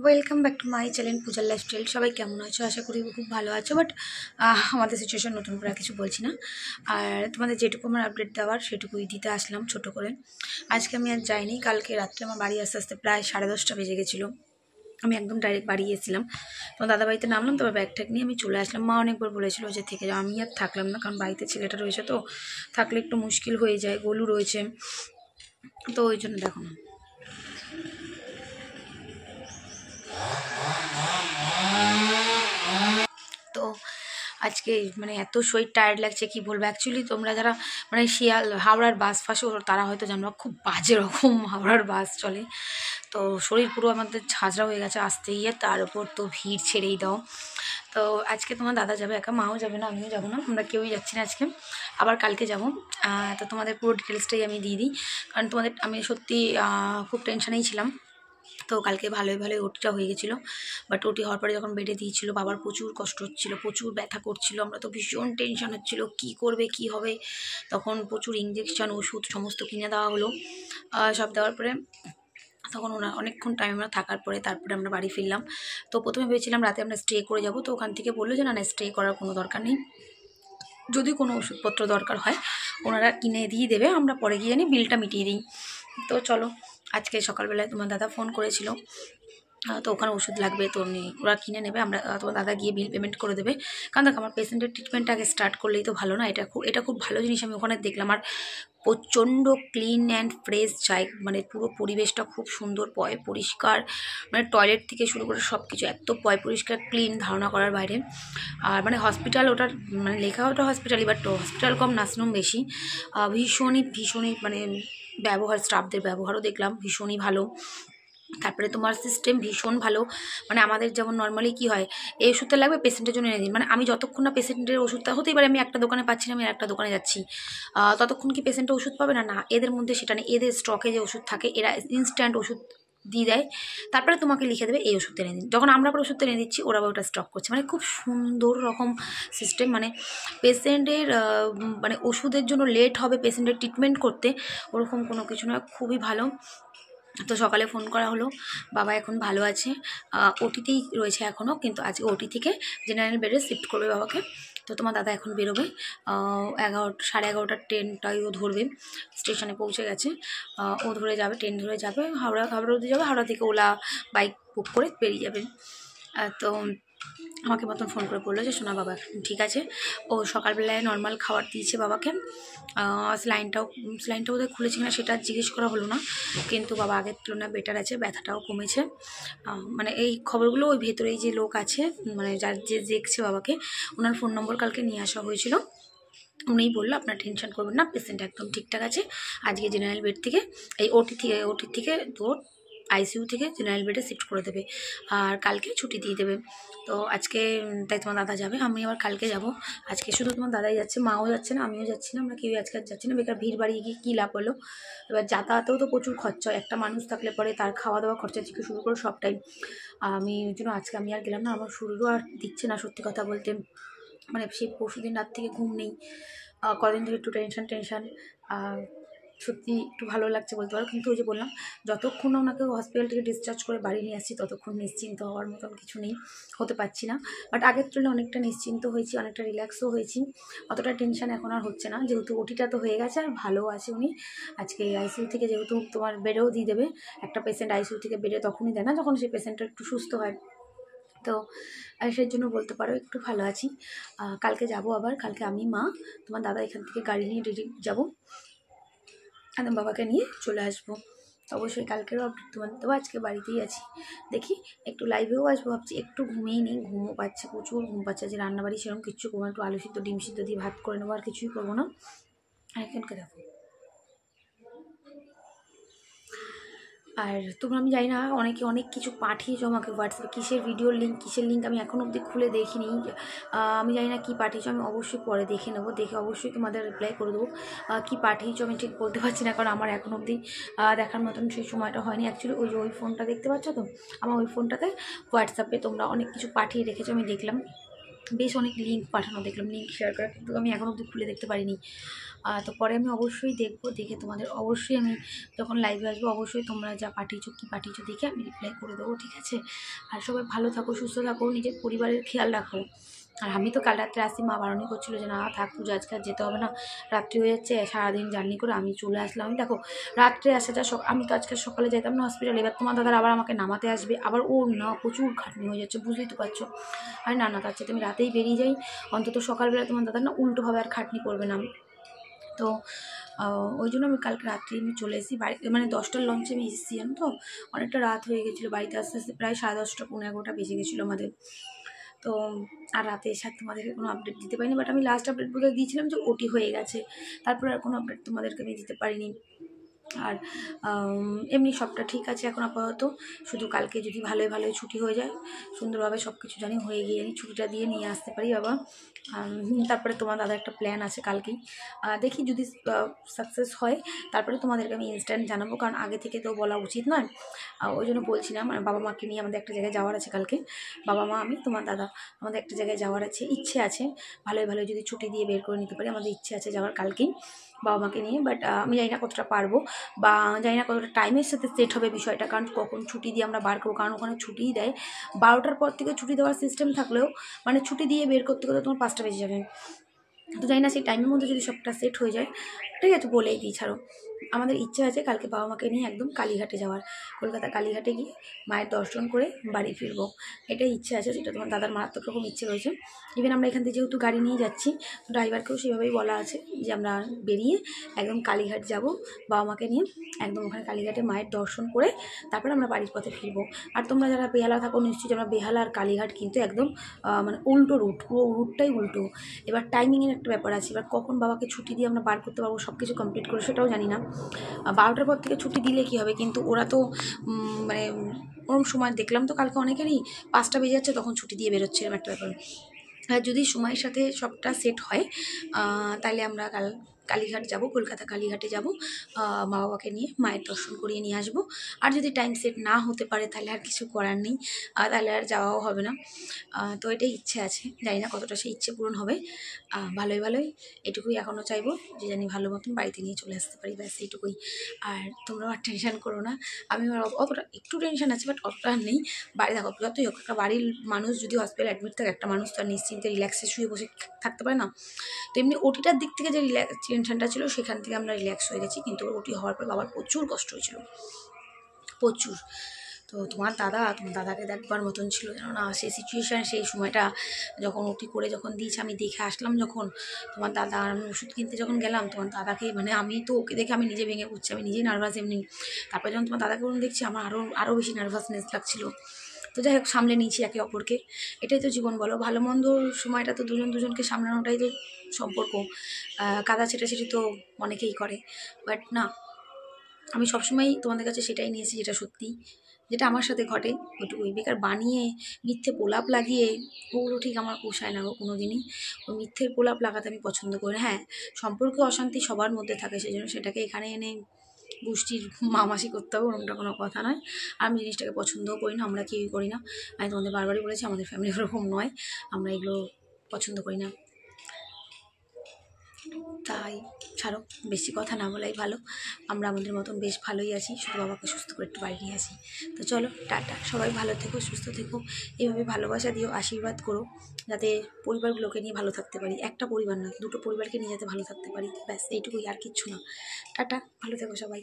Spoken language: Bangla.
Welcome back to my channel পূজার লাইফস্টাইল। সবাই কেমন আছো? আশা করি খুব ভালো আছো। বাট আমাদের সিচুয়েশন নতুন করে আর কিছু বলছি না। আর তোমাদের যেটুকু আমার আপডেট দেওয়ার সেটুকুই দিতে আসলাম ছোট করে। আজকে আমি আর যাইনি, কালকে রাত্রে আমার বাড়ি আস্তে আস্তে প্রায় 10:30 বেজে গেছিলো। আমি একদম ডাইরেক্ট বাড়ি গেছিলাম, তোমার দাদা বাড়িতে নামলাম, তারপর ব্যাগ ট্যাগ নিয়ে আমি চলে আসলাম। মা অনেকবার বলেছিল যে থেকে যাও, আমি আর থাকলাম না, কারণ বাড়িতে ছেলেটা রয়েছে, তো থাকলে একটু মুশকিল হয়ে যায়, গোলু রয়েছে, তো ওই জন্য দেখো না। তো আজকে মানে এত শরীর টায়ার্ড লাগছে কি বলবো। অ্যাকচুয়ালি তোমরা যারা মানে হাওড়ার বাস ফাঁসে তারা হয়তো জানো খুব বাজে রকম হাওড়ার বাস চলে। তো শরীর পুরো আমাদের ঝাঁঝরা হয়ে গেছে আসতে গিয়ে, তার উপর তো ভিড় ছেড়েই দাও। তো আজকে তোমার দাদা যাবে একা, মাও যাবে না, আমিও যাবো না, আমরা কেউই যাচ্ছি না আজকে। আবার কালকে যাবো। তো তোমাদের পুরো ডিটেলসটাই আমি দিয়ে দিই, কারণ তোমাদের আমি সত্যি খুব টেনশনেই ছিলাম। তো কালকে ভালোই ভালোই ওটিটা হয়ে গেছিলো। বাট ওটি হওয়ার পরে যখন বেডে দিয়েছিলো, বাবার প্রচুর কষ্ট হচ্ছিলো, প্রচুর ব্যথা করছিল, আমরা তো ভীষণ টেনশন হচ্ছিলো কি করবে কি হবে। তখন প্রচুর ইঞ্জেকশন ওষুধ সমস্ত কিনে দেওয়া হলো। সব দেওয়ার পরে তখন অনেকক্ষণ টাইম আমরা থাকার পরে তারপরে আমরা বাড়ি ফিরলাম। তো প্রথমে ভেবেছিলাম রাতে আমরা স্টে করে যাব, তো ওখান থেকে বললো যে না স্টে করার কোনো দরকার নেই, যদি কোনো ওষুধপত্র দরকার হয় ওনারা কিনে দিয়ে দেবে, আমরা পরে গিয়ে জানি বিলটা মিটিয়ে দিই। তো চলো, আজকে সকালবেলায় তোমার দাদা ফোন করেছিল, তো ওখানে ওষুধ লাগবে, তো ওরা কিনে নেবে, আমরা তোমার দাদা গিয়ে বিল পেমেন্ট করে দেবে। কারণ দেখো আমার পেশেন্টের ট্রিটমেন্ট আগে স্টার্ট করলেই তো ভালো না, এটা খুব ভালো জিনিস আমি ওখানে দেখলাম। আর প্রচণ্ড ক্লিন অ্যান্ড ফ্রেশ চাই, মানে পুরো পরিবেশটা খুব সুন্দর, পরিষ্কার, মানে টয়লেট থেকে শুরু করে সব কিছু এত পরিষ্কার ক্লিন, ধারণা করার বাইরে। আর মানে হসপিটাল ওটার মানে লেখা ওটা হসপিটালই, বাট হসপিটাল কম নার্সিংহোম বেশি। ভীষণই মানে ব্যবহার, স্টাফদের ব্যবহারও দেখলাম ভীষণই ভালো। তারপরে তোমার সিস্টেম ভীষণ ভালো, মানে আমাদের যেমন নর্মালি কি হয়, এই ওষুধটা লাগবে পেশেন্টের জন্য এনে দিন, মানে আমি যতক্ষণ না পেশেন্টের ওষুধটা হতেই পারে আমি একটা দোকানে পাচ্ছি না, আমি একটা দোকানে যাচ্ছি, ততক্ষণ কি পেশেন্টটা ওষুধ পাবে না? না, এদের মধ্যে সেটা নেই, এদের স্টকে যে ওষুধ থাকে এরা ইনস্ট্যান্ট ওষুধ দিয়ে দেয়, তারপরে তোমাকে লিখে দেবে এই ওষুধটা এনে দিন। যখন আমরা আবার ওষুধটা এনে দিচ্ছি ওরা ওটা স্টক করছে, মানে খুব সুন্দর রকম সিস্টেম। মানে পেশেন্টের মানে ওষুধের জন্য লেট হবে পেশেন্টের ট্রিটমেন্ট করতে, ওরকম কোনো কিছু নয়, খুবই ভালো। তো সকালে ফোন করা হলো, বাবা এখন ভালো আছে, ওটিতেই রয়েছে এখনও, কিন্তু আজকে ওটি থেকে জেনারেল বেডে শিফট করবে বাবাকে। তো তোমার দাদা এখন বেরোবে, 11:30 ট্রেনটাই ও ধরবে, স্টেশনে পৌঁছে গেছে, ও ধরে যাবে, ট্রেন ধরে যাবে, হাওড়া অবধি যাবে, হাওড়া থেকে ওলা বাইক বুক করে বেরিয়ে যাবে। তো আমাকে মতন ফোন করে বললো যে শোনা বাবা ঠিক আছে। ও সকালবেলায় নর্মাল খাবার দিয়েছে বাবাকে, স্লাইনটাও বোধহয় খুলেছে কিনা সেটা জিজ্ঞেস করা হলো না, কিন্তু বাবা আগের তুলনায় বেটার আছে, ব্যথাটাও কমেছে। মানে এই খবরগুলো ওই ভেতরেই যে লোক আছে, মানে যার যে দেখছে বাবাকে, ওনার ফোন নম্বর কালকে নিয়ে আসা হয়েছিল, উনিই বললো আপনার টেনশন করবেন না, পেশেন্ট একদম ঠিকঠাক আছে, আজকে জেনারেল বেড থেকে এই ওটি থেকে তোর আইসিইউ থেকে জেনারেল বেডে শিফট করে দেবে, আর কালকে ছুটি দিয়ে দেবে। তো আজকে তাই তোমার দাদা যাবে, আমি আবার কালকে যাব। আজকে শুধু তোমার দাদাই যাচ্ছে, মাও যাচ্ছে না, আমিও যাচ্ছি না, আমরা কেউই আজকে আর যাচ্ছি না, বেকার ভিড় বাড়িয়ে গিয়ে কী লাভ হলো। এবার যাতায়াতেও তো প্রচুর খরচা হয়, একটা মানুষ থাকলে পরে তার খাওয়া দাওয়া খরচা থেকে শুরু করে সবটাই। আমি ওই জন্য আজকে আমি আর গেলাম না, আমার শরীরও আর দিচ্ছে না সত্যি কথা বলতে, মানে সেই পরশুদিন রাত থেকে ঘুম নেই, কদিন ধরে একটু টেনশন। সত্যি একটু ভালো লাগছে বলতে পারো, কিন্তু ওই যে বললাম যতক্ষণ না ওনাকে হসপিটাল থেকে ডিসচার্জ করে বাড়ি নিয়ে আসছি ততক্ষণ নিশ্চিন্ত হওয়ার মতন কিছু নেই, হতে পারছি না। বাট আগের তুলনায় অনেকটা নিশ্চিন্ত হয়েছি, অনেকটা রিল্যাক্সও হয়েছি, অতটা টেনশন এখন আর হচ্ছে না, যেহেতু ওটিটা তো হয়ে গেছে আর ভালো আছে উনি। আজকে আইসিইউ থেকে যেহেতু তোমার বেডেও দিয়ে দেবে, একটা পেশেন্ট আইসিইউ থেকে বেডে তখনই দেয় না যখন সেই পেশেন্টটা একটু সুস্থ হয়, তো সেই জন্য বলতে পারো একটু ভালো আছি। কালকে যাব আবার, কালকে আমি মা তোমার দাদা এখান থেকে গাড়ি নিয়ে রেডি যাবো, একদম বাবাকে নিয়ে চলে আসবো। অবশ্যই কালকেরও আপডেট তোমার দেবো, আজকে বাড়িতেই আছি, দেখি একটু লাইভেও আসবো ভাবছি, একটু ঘুমিয়েই নিই, ঘুমও পাচ্ছে, প্রচুর ঘুম পাচ্ছে, যে রান্নাবাড়ি সেরকম কিচ্ছু করবো না, একটু আলু সিদ্ধ ডিম সিদ্ধ দিয়ে ভাত করে নেবো, আর কিছুই করবো না। আর একজনকে দেখো, আর তোমরা আমি জানি না অনেকে অনেক কিছু পাঠিয়েছো আমাকে হোয়াটসঅ্যাপে, কিসের লিঙ্ক আমি এখনও অবধি খুলে দেখিনি, আমি জানি না কী পাঠিয়েছো, আমি অবশ্যই পরে দেখে নেবো, দেখে অবশ্যই তোমাদের রিপ্লাই করে দেবো। কী পাঠিয়েছো আমি ঠিক বলতে পারছি না, কারণ আমার এখনও অবধি দেখার মতন সেই সময়টা হয়নি। অ্যাকচুয়ালি ওই ফোনটা দেখতে পাচ্ছ তো, আমার ওই ফোনটাতে হোয়াটসঅ্যাপে তোমরা অনেক কিছু পাঠিয়ে রেখেছো, আমি দেখলাম, বেশ অনেক লিঙ্ক পাঠানো দেখলাম, লিঙ্ক শেয়ার করা, কিন্তু আমি এখনও অবধি খুলে দেখতে পারিনি। তো পরে আমি অবশ্যই দেখবো, দেখে তোমাদের অবশ্যই আমি যখন লাইভে আসবো অবশ্যই তোমরা যা পাঠিয়েছো কী পাঠিয়েছো দেখে আমি রিপ্লাই করে দেবো, ঠিক আছে? আর সবাই ভালো থাকো, সুস্থ থাকো, নিজের পরিবারের খেয়াল রাখো। আর আমি তো কাল রাত্রে আসি, মা বারণই করছিলো যে না থাক পুজো আজকে আর যেতে হবে না, রাত্রি হয়ে যাচ্ছে, সারাদিন জার্নি করে আমি চলে আসলাম। দেখো রাত্রে আসাটা আমি তো আজকে সকালে যেতাম না হসপিটালে, এবার তোমার দাদার আবার আমাকে নামাতে আসবে, আবার ও না প্রচুর খাটনি হয়ে যাচ্ছে, বুঝতেই তো পারছো। আর না তার চেয়ে তুমি রাতেই বেরিয়ে যাই, অন্তত সকালবেলা তোমার দাদার না উল্টোভাবে আর খাটনি পড়বে না। তো ওই জন্য আমি কালকে রাত্রে আমি চলে এসেছি বাড়িতে, মানে 10টার লঞ্চে আমি এসেছি, জানো তো অনেকটা রাত হয়ে গেছিলো, বাড়িতে আস্তে আস্তে প্রায় 10:30 পৌনে 11টা বেজে গেছিলো আমাদের। তো আর রাতে এসে তোমাদেরকে কোনো আপডেট দিতে পারিনি, বাট আমি লাস্ট আপডেট বোধহয় দিয়েছিলাম যে ওটি হয়ে গেছে, তারপরে আর কোনো আপডেট তোমাদেরকে আমি দিতে পারিনি। আর এমনি সবটা ঠিক আছে এখন আপাতত, শুধু কালকে যদি ভালোই ছুটি হয়ে যায়, সুন্দরভাবে সব কিছু জানি হয়ে গিয়ে আমি ছুটিটা দিয়ে নিয়ে আসতে পারি বাবা। তারপরে তোমার দাদা একটা প্ল্যান আছে কালকেই, দেখি যদি সাকসেস হয় তারপরে তোমাদেরকে আমি ইনস্ট্যান্ট জানাবো, কারণ আগে থেকে তো বলা উচিত নয়। ওই জন্য বলছিলাম, আর বাবা মাকে নিয়ে আমাদের একটা জায়গায় যাওয়ার আছে কালকে, বাবা মা আমি তোমার দাদা আমাদের একটা জায়গায় যাওয়ার আছে, ইচ্ছে আছে ভালোই যদি ছুটি দিয়ে বের করে নিতে পারি, আমাদের ইচ্ছে আছে যাওয়ার কালকেই বাবা মাকে নিয়ে। বাট আমি জানি না কতটা পারবো, বা জানি না কতটা টাইমের সাথে সেট হবে বিষয়টা, কারণ কখন ছুটি দিয়ে আমরা বার করবো, কারণ ওখানে ছুটিই দেয় 12টার পর থেকে ছুটি দেওয়ার সিস্টেম থাকলেও মানে ছুটি দিয়ে বের করতে করতে তোমার 5টা বেজে যাবে। তো জানি না সেই টাইমের মধ্যে যদি সবটা সেট হয়ে যায়, ঠিক আছে বলেই দিই, ছাড়ো। আমাদের ইচ্ছে আছে কালকে বাবা মাকে নিয়ে একদম কালীঘাটে যাওয়ার, কলকাতা কালীঘাটে গিয়ে মায়ের দর্শন করে বাড়ি ফিরবো, এটাই ইচ্ছে আছে, সেটা তোমার দাদার মারাত্মক রকম ইচ্ছে রয়েছে। ইভেন আমরা এখান থেকে যেহেতু গাড়ি নিয়ে যাচ্ছি, ড্রাইভারকেও সেভাবেই বলা আছে যে আমরা বেরিয়ে একদম কালীঘাট যাব, বাবা মাকে নিয়ে একদম ওখানে কালীঘাটে মায়ের দর্শন করে তারপরে আমরা বাড়ির পথে ফিরবো। আর তোমরা যারা বেহালা থাকো নিশ্চয়ই আমরা বেহালা আর কালীঘাট কিন্তু একদম মানে উল্টো রুট, পুরো রুটটাই উল্টো। এবার টাইমিংয়ের একটা ব্যাপার আছে, এবার কখন বাবাকে ছুটি দিয়ে আমরা বার করতে পারবো সব কিছু কমপ্লিট করে সেটাও জানি না। 12টার পর থেকে ছুটি দিলে কী হবে, কিন্তু ওরা তো মানে ওরম সময় দেখলাম তো কালকে অনেকেরই 5টা বেজে যাচ্ছে তখন ছুটি দিয়ে বেরোচ্ছে, এরকম একটা ব্যাপার। আর যদি সময়ের সাথে সবটা সেট হয় তাহলে আমরা কালীঘাট যাব, কলকাতা কালীঘাটে যাব, মা বাবাকে নিয়ে মায়ের দর্শন করিয়ে নিয়ে আসবো। আর যদি টাইম সেট না হতে পারে তাহলে আর কিছু করার নেই, তাহলে আর যাওয়াও হবে না। তো এটাই ইচ্ছে আছে, জানি না কতটা সেই ইচ্ছে পূরণ হবে। ভালোই এটুকুই এখনও চাইবো যে জানি ভালো মতন বাড়িতে নিয়ে চলে আসতে পারি, ব্যাস এইটুকুই। আর তোমরাও আর টেনশন করো না, আমি অতটা একটু টেনশন আছে বাট অতটা আর নেই। বাড়ি দেখো যতই হোক একটা বাড়ির মানুষ যদি হসপিটাল অ্যাডমিট থাকে, একটা মানুষ তো আর নিশ্চিন্তে রিল্যাক্সে শুয়ে বসে থাকতে পারে না। তো এমনি ওটিটার দিক থেকে যে টেনশনটা ছিল সেখান থেকে আমরা রিল্যাক্স হয়ে গেছি, কিন্তু ওটি হওয়ার পর বাবার প্রচুর কষ্ট হয়েছিল, প্রচুর। তো তোমার দাদাকে দেখবার মতন ছিল, যেন না সেই সিচুয়েশান, সেই সময়টা যখন ওটি করে যখন দিয়েছে আমি দেখে আসলাম, যখন তোমার দাদা আর আমি ওষুধ কিনতে যখন গেলাম তোমার দাদাকে, মানে আমি তো ওকে দেখে আমি নিজে ভেঙে পড়ছি, আমি নিজেই নার্ভাস এমনি। তারপরে যখন তোমার দাদাকে দেখছি আমার আরও বেশি নার্ভাসনেস লাগছিলো। তো যাই হোক সামলে নিয়েছি একে অপরকে, এটাই তো জীবন বলো, ভালো মন্দর সময়টা তো দুজনকে সামলানোটাই তো সম্পর্ক। কাদা ছেটাছেটি তো অনেকেই করে, বাট না, আমি সবসময়ই তোমাদের কাছে সেটাই নিয়েছি যেটা সত্যি, যেটা আমার সাথে ঘটে ওইটুকুই। বেকার বানিয়ে মিথ্যে প্রলাপ লাগিয়ে ওগুলো ঠিক আমার পোষায় না কোনো দিনই, ওই মিথ্যের প্রলাপ লাগাতে আমি পছন্দ করি। হ্যাঁ, সম্পর্কে অশান্তি সবার মধ্যে থাকে, সেই জন্য সেটাকে এখানে এনে গোষ্ঠীর মামাসি করতে হবে ওরকমটা কোনো কথা নয়। আর আমি জিনিসটাকে পছন্দও করি না, আমরা কেউই করি না। আমি তোমাদের বারবারই বলেছি আমাদের ফ্যামিলি ওরকম নয়, আমরা এগুলো পছন্দ করি না। তাই ছাড়ো, বেশি কথা না বলাই ভালো, আমরা আমাদের মতন বেশ ভালোই আছি, শুধু বাবাকে সুস্থ করে একটু বাড়ি নিয়ে আসি। তো চলো টাটা, সবাই ভালো থেকো, সুস্থ থেকো, এইভাবে ভালোবাসা দিও, আশীর্বাদ করো, যাতে পরিবারগুলোকে নিয়ে ভালো থাকতে পারি, একটা পরিবার নয় 2টো পরিবারকে নিয়ে যাতে ভালো থাকতে পারি, ব্যাস এইটুকুই, আর কিচ্ছু না। টাটা, ভালো থেকো সবাই।